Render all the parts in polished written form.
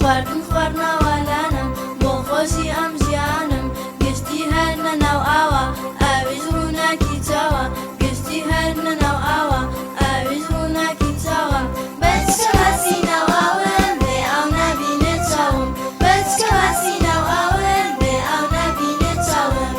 خواردن خواردنەوەلانم بۆ خۆشی ئەم ژیانم گشتی هەر نەناو ئاوە ئاویش ڕووناکی چاوە گشتی هەر نەناو ئاوە ئاویش ڕووناکی چاوە بەچکە باسی ناو ئاوم بێ ئاو نابینێ چاوم بەچکە باسی ناو ئاوم بێ ئاو نابینێ چاوم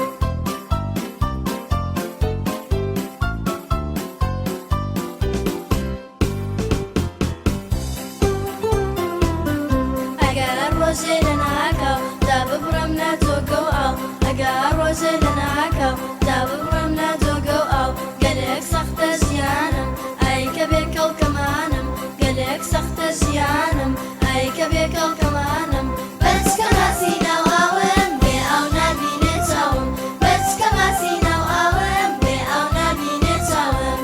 ڕۆژێ لە ناکەو دا ببڕم لا جۆگە و ئاو ئەگەر ڕۆژێ لە ناکەو دا ببڕم لا جۆگە و ئاو گەلێک سەختە ژیانم ئای کە بێ کەڵکەمانم گەلێک سەختە ژیانم ئای کە بێ کەڵکەمانم بەچکە باسی ناو ئاوم بێ ئاو نابینێ چاوم بەچکە باسی ناو ئاوم بێ ئاو نابینێ چاوم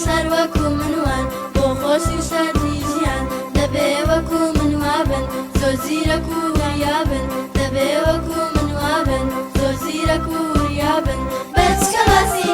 سەر وەکو منوان بۆ خۆشی شادی ژیان دەبێ وەکو منوابن زۆر زیرەک و وریابن دەبێ وەکو منوابن زۆر زیرەک و وریابن بەچکە باسی